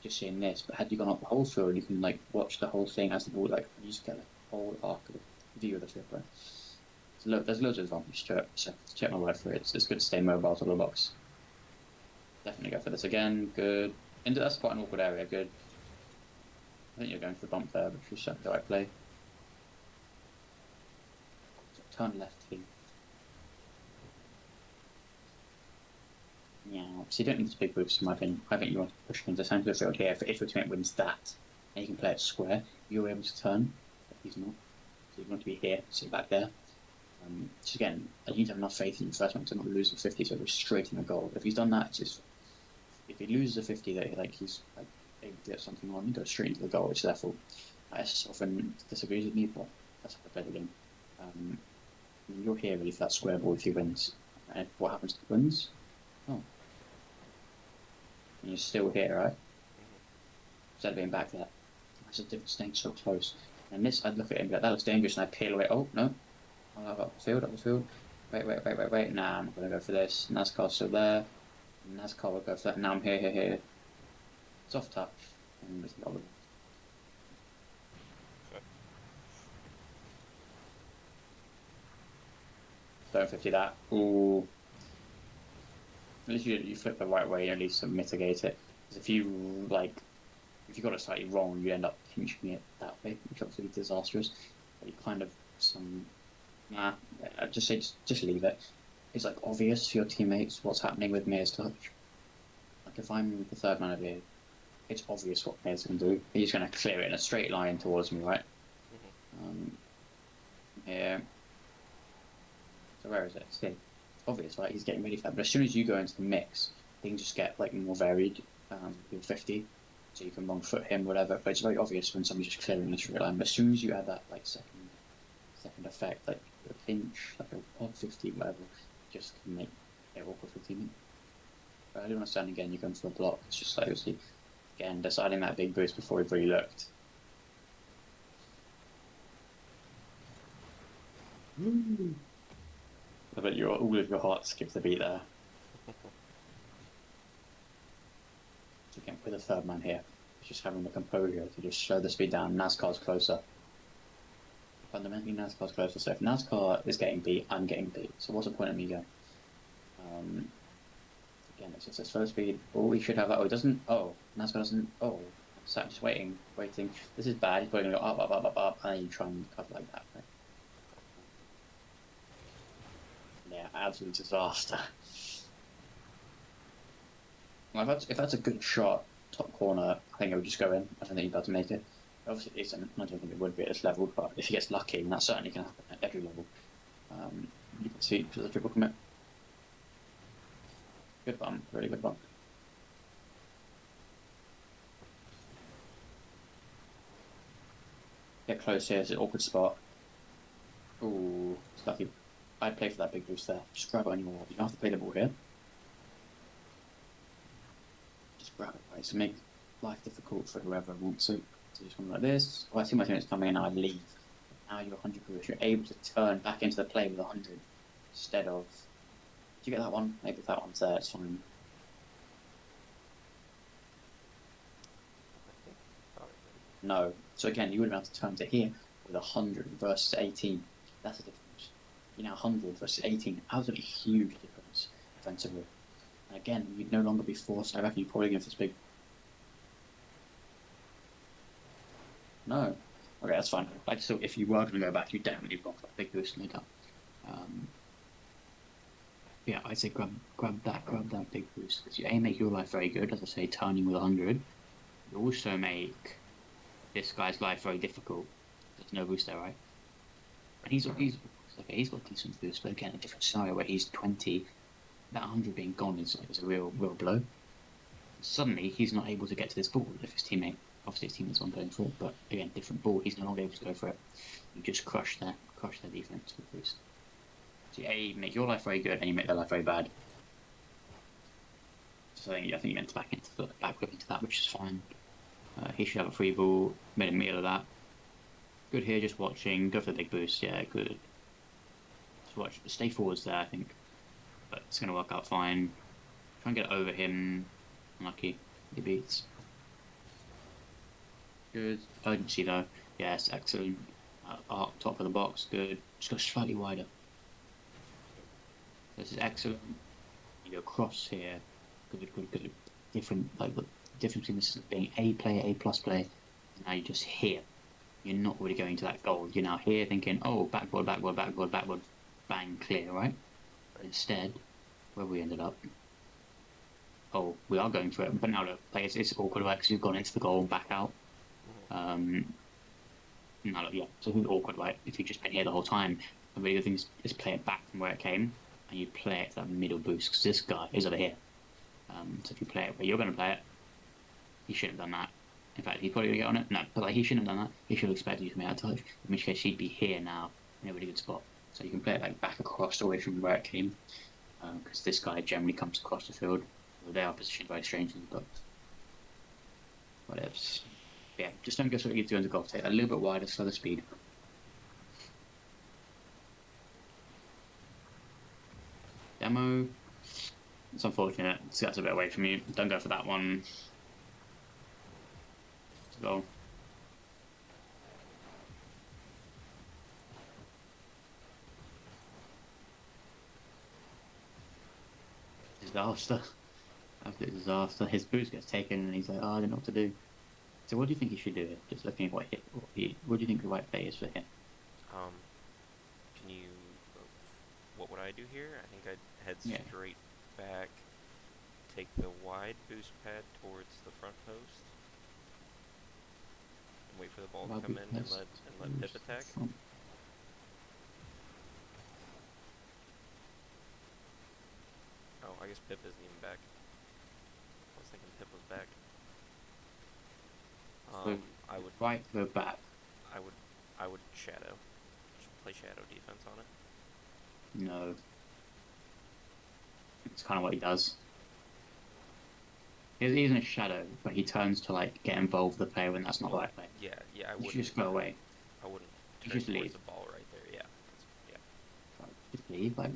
just seeing this, but had you gone up the whole field, you can like watch the whole thing as the ball, like you just get like a whole arc of view of the field, right? So there's loads of advantage to it. So check my word for it. It's good to stay mobile to the box. Definitely go for this again. Good. Into that's quite an awkward area. Good. I think you're going for the bump there, but you shut the right play. So turn left here. Yeah, so you don't need this big boost in my opinion. I think you want to push into the centre of the field here. If your teammate wins that, and you can play it square, you're able to turn, but he's not. So you want to be here, sit back there. So again, you need to have enough faith in your first one to not lose the 50, so go straight in the goal. If he's done that, it's just, if he loses the 50, that like he's like able to get something on, he goes straight into the goal, which therefore SSL often disagrees with me, but That's how I play the game. Um, you're here really for that square ball if he wins. And what happens if he wins? Oh, and you're still here, right? Mhm. Instead of being back there. That's a difference staying so close. And this, I'd look at him and be like, that looks dangerous, and I'd peel away. Oh, no. Oh, up the field, up the field. Wait. Nah, I'm going to go for this. NASCAR's still there. NASCAR will go for that. Now I'm here. Soft touch. And it's not Okay. don't 50 that. Ooh. At least you flip the right way, at least to mitigate it. Because if if you got it slightly wrong, you end up pinching it that way, which obviously is disastrous. But you kind of nah. I'd just say just leave it. It's like obvious to your teammates what's happening with Mayor's touch. Like if I'm the third man of here, it's obvious what Mayor's going to do. He's going to clear it in a straight line towards me, right? Mhm. Um, here. So where is it? It's here. It's obvious, right? He's getting ready for that. But as soon as you go into the mix, things just get like more varied. You're 50, so you can wrong foot him, whatever. But it's very obvious when somebody's just clearing the straight line. But as soon as you add that like second effect, like a pinch, like a odd 50, whatever, just can make it awkward for the teammate. Early on a stand again, you're going for the block. It's just like obviously again deciding that big boost before we've really looked. I bet all of your heart skipped the beat there. So again, with a third man here, just having the composure to just slow the speed down. NASCAR's closer. Fundamentally, NASCAR's closer. So if NASCAR is getting beat, I'm getting beat. So what's the point of me going? Again, it's just a slow speed. Oh, he should have that. Oh, he doesn't. Oh, NASCAR doesn't. Oh, sat just waiting. This is bad. He's probably going to go up, and then you try and cover like that, right? Yeah, absolute disaster. Well, if that's a good shot, top corner, I think it would just go in. I don't think he's about to make it. Obviously, it isn't. I don't think it would be at this level, but if he gets lucky, and that certainly can happen at every level, you can see to the triple commit. Good bump, really good bump. Get close here, it's an awkward spot. Ooh, it's lucky. I'd play for that big boost there. Just grab it on your wall. You don't have to play the ball here. Just grab it, right? So make life difficult for whoever wants to. So just come like this. Oh, I see my teammates coming in, I leave. Now you're 100 push. You're able to turn back into the play with 100 instead of. Do you get that one? Maybe if that one's there, it's fine. I think I thought I No. So again, you would have to turn to here with 100 versus 18. That's a difference. You know, 100 versus 18. Absolutely huge difference defensively. And again, you'd no longer be forced. I reckon you're probably going for this big. No. Okay, that's fine. Like, so if you were going to go back, you definitely gone for a big boost, no doubt. Um, yeah, I'd say grab that big boost because you A, make your life very good, as I say, turning with 100. You also make this guy's life very difficult. There's no boost there, right? And he's got decent boost, but again, a different scenario where he's 20. That 100 being gone is a real blow. Suddenly, he's not able to get to this ball if his teammate, obviously his teammate's on going for it, but again, different ball. He's no longer able to go for it. You just crush their defense with boost. So you make your life very good, and you make their life very bad. So I think you meant to back whip into that, which is fine. He should have a free ball. Made a meal of that. Good here, just watching. Go for the big boost. Yeah, good. Just watch. Stay forwards there, I think. But it's going to work out fine. Try and get over him. Unlucky. He beats. Good. Urgency though. Yes, excellent. Arc top of the box. Good. Just go slightly wider. This is excellent. You go cross here. Good. Different, like the difference between this being A player, A plus player. Now you're just here. You're not really going to that goal. You're now here thinking, oh, backboard, bang, clear, right? But instead, where we ended up, oh, we are going for it. But now look, like it's awkward, right? Because we've gone into the goal and back out. Now look, yeah, so it's awkward, right? If you've just been here the whole time, the really good thing is play it back from where it came, and you play it to that middle boost, because this guy is over here. So if you play it where you're going to play it, you shouldn't have done that. In fact, he's probably gonna get on it. No, but like he shouldn't have done that. He should have expected you to make that touch. In which case, she'd be here now in a really good spot. So you can play it like back across away from where it came, because this guy generally comes across the field. Well, they are positioned very strangely, but whatever. Yeah, just don't go so what you do on the golf. Take a little bit wider, slower speed. Demo. It's unfortunate. So that's a bit away from you. Don't go for that one. Go. Disaster. Absolute disaster. His boost gets taken, and he's like, "Oh, I don't know what to do." So, what do you think he should do? Just looking at what what do you think the right play is for him? Um, can you? What would I do here? I think I'd head Yeah. straight back, take the wide boost pad towards the front post, and wait for the ball to come in and let Pip attack. Oh, I guess Pip isn't even back. I was thinking Pip was back. So, I would right go back. I would shadow. Just play shadow defense on it. No. It's kind of what he does. He's in a shadow, but he turns to like get involved with the play when that's not the right play. Yeah, I You wouldn't. should just go away. I wouldn't You turn just towards leave. the ball right there. Yeah, yeah. Like, just leave. Like,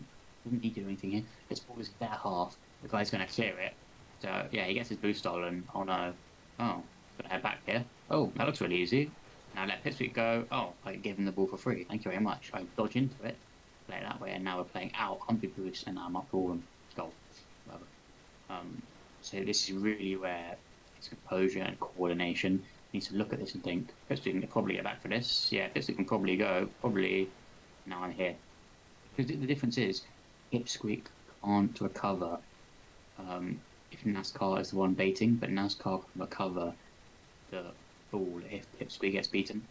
doesn't need to do anything here. This ball is their half. The guy's going to clear it. So yeah, he gets his boost stolen. Oh no. Oh, gonna head back here. Oh, that looks really easy. Now let Pipsqueak go. Oh, I gave him the ball for free. Thank you very much. I dodge into it, play it that way, and now we're playing out on big boost, and now I'm up for all goal. Whatever. So this is really where his composure and coordination needs to look at this and think, Pipsqueak can probably get back for this. Yeah, Pipsqueak can probably go. Probably. Now I'm here. Because the difference is, Pipsqueak can't recover if NASCAR is the one baiting, but NASCAR can recover the ball if Pipsqueak gets beaten.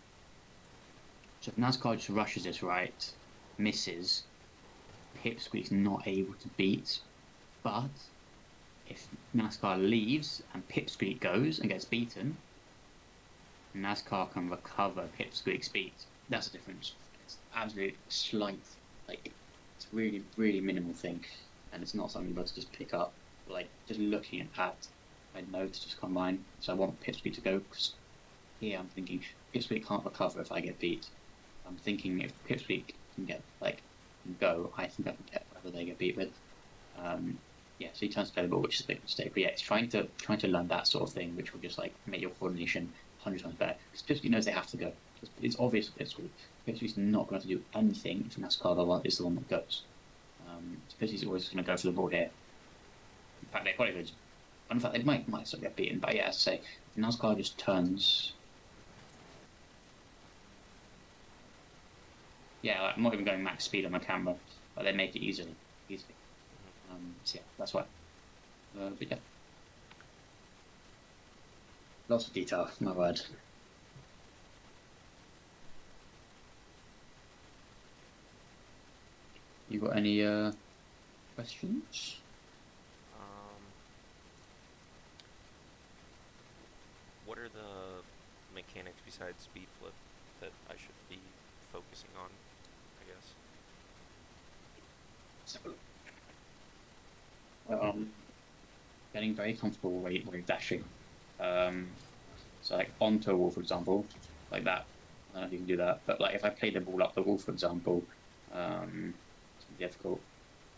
So if NASCAR just rushes this right, misses, Pipsqueak's not able to beat. But if NASCAR leaves and Pipsqueak goes and gets beaten, NASCAR can recover Pipsqueak's beat. That's the difference. It's absolutely slight, like it's really, really minimal thing, and it's not something you're able to just pick up. Like just looking at I know to just combine. So I want Pipsqueak to go because here I'm thinking Pipsqueak can't recover if I get beat. I'm thinking if Pipsqueak can get can go, I think I can get whatever they get beat with. Yeah, so he turns to play the ball, which is a big mistake. But yeah, it's trying to learn that sort of thing, which will just like make your coordination 100 times better. Because Pipsqueak knows they have to go. It's obvious for Pipsqueak. Pipsqueak's not going to do anything if NASCAR is the one that goes. Pipsqueak's always going to go for the ball here. In fact, they probably could. In fact, they might still get beaten. But yeah, as I say, if NASCAR just turns. Yeah, like, I'm not even going max speed on my camera, but they make it easily. So yeah, that's why. But yeah. Lots of detail, my word. You got any questions? What are the mechanics besides speed flip that I should be focusing on, I guess? Getting very comfortable with dashing. So like onto a wall, for example, like that. I don't know if you can do that, but like if I play the ball up the wall, for example, it's difficult.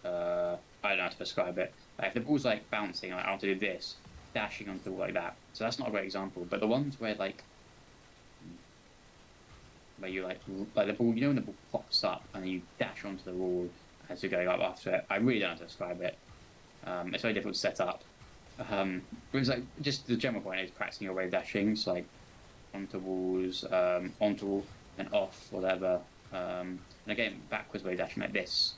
I don't know how to describe it. Like if the ball's like bouncing, like I want to do this, dashing onto the wall like that. So that's not a great example. But the ones where you like the ball, when the ball pops up and then you dash onto the wall as you're going up after it. I really don't know how to describe it. It's very difficult to set up. But it's like just the general point is practicing your wave dashing, so like onto walls, onto and off, whatever. And again, backwards wave dashing like this,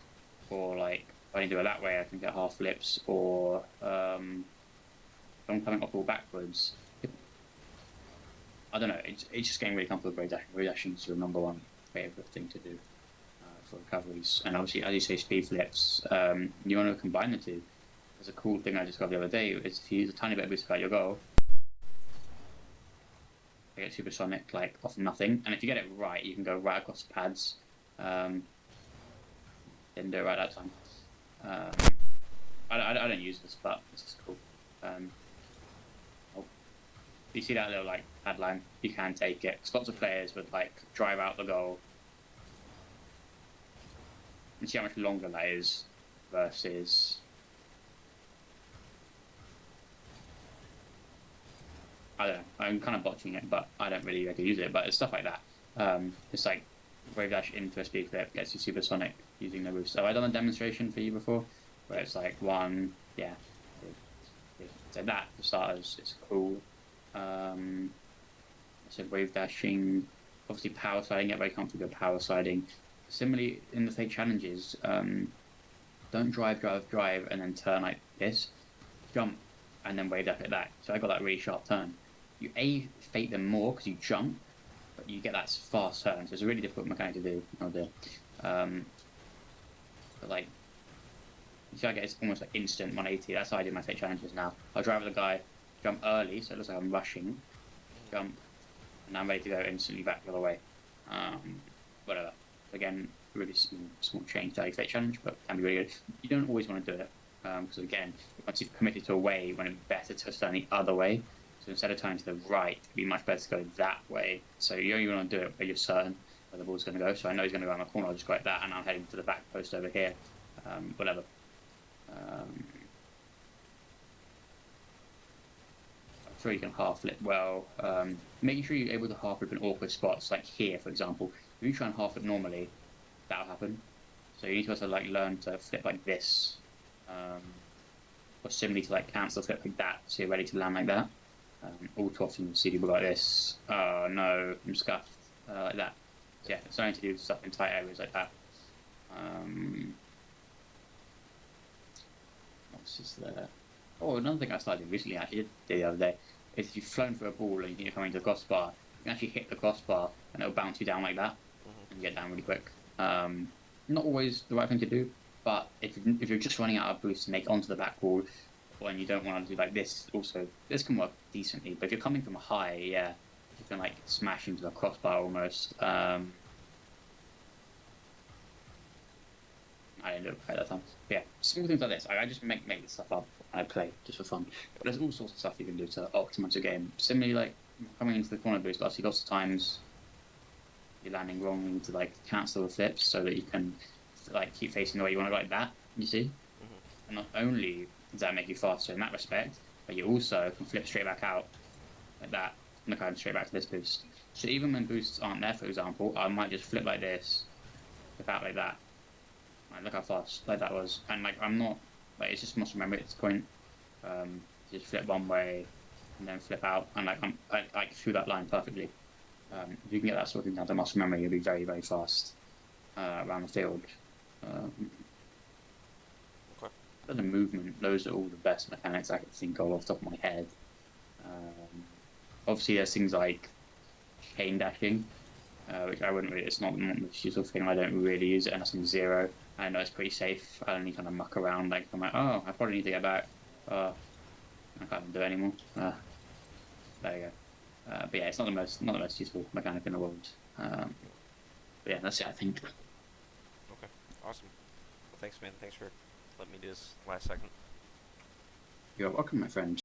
or like if I can do it that way, I can get half flips, or if I'm coming off the wall backwards. I don't know. It's just getting really comfortable with wave dashing. Wave dashing is the number one favorite thing to do for recoveries, and obviously, as you say, speed flips. You want to combine the two. There's a cool thing I discovered the other day. Is if you use a tiny bit of boost about your goal, I get supersonic like off nothing, and if you get it right, you can go right across the pads. Um, didn't do it right that time. I don't use this, but this is cool. Oh, you see that little like pad line? You can take it. 'Cause lots of players would like drive out the goal. And see how much longer that is versus. I don't know. I'm kind of botching it, but I don't really like to use it. But it's stuff like that. It's like wave dash into a speed flip gets you supersonic using the boost. So I've done a demonstration for you before, where it's like one, yeah. So that for starters is cool. I said wave dashing, obviously power sliding. Get very comfortable with power sliding. Similarly, in the fake challenges, don't drive, and then turn like this. Jump and then wave dash like that. So I got that really sharp turn. You fake them more because you jump, but you get that fast turn. So it's a really difficult mechanic to do. But like, you see, I get it's almost like instant 180. That's how I do my fake challenges now. I'll drive with the guy, jump early, so it looks like I'm rushing, jump, and I'm ready to go instantly back the other way. Whatever. Again, really small change to fake challenge, but can be really good. You don't always want to do it because again, once you've committed to a way, when it's better to turn the other way. So instead of turning to the right, it'd be much better to go that way. So you only want to do it where you're certain where the ball's going to go. So I know he's going to go around the corner. I'll just go like that, and I'm heading to the back post over here. Whatever. I'm sure you can half flip well. Making sure you're able to half flip in awkward spots, like here, for example. If you try and half flip normally, that'll happen. So you need to also like learn to flip like this, or similarly to like cancel flip like that, so you're ready to land like that. All too often you see people like this. Oh no, I'm scuffed like that. So yeah, it's starting to do stuff in tight areas like that. What's this there? Oh, another thing I started recently, actually, did the other day, is if you've flown through a ball and you're coming to the crossbar, you can actually hit the crossbar and it'll bounce you down like that and get down really quick. Not always the right thing to do, but if you're just running out of boost to make it onto the back wall, when you don't want to do like this, also, this can work decently. But if you're coming from a high, yeah, you can like smash into the crossbar almost. I didn't do it right that time. But yeah, small things like this. I just make this stuff up and I play just for fun. But there's all sorts of stuff you can do to optimize your game. Similarly, like coming into the corner boost, obviously lots of times you're landing wrong, you need to like cancel the flips so that you can like keep facing the way you want to like that. You see, and not only does that make you faster in that respect, but you also can flip straight back out like that and kind of straight back to this boost. So even when boosts aren't there, for example, I might just flip like this, flip out like that. Like, look how fast like that was, and like I'm not like it's just muscle memory at this point. Just flip one way and then flip out, and like I like through that line perfectly. If you can get that sort of thing down to muscle memory, you'll be very very fast around the field. Okay. The movement, those are all the best mechanics I can think of off the top of my head. Obviously, there's things like chain dashing, which I wouldn't really. It's not the most useful thing. I don't really use it unless I'm zero. I know it's pretty safe. I only kind of muck around. Like I'm like, oh, I probably need to get back. I can't do it anymore. There you go. But yeah, it's not the most useful mechanic in the world. But yeah, that's it. I think. Okay. Awesome. Well, thanks, man. Thanks for letting me do this last second. You're welcome, my friend.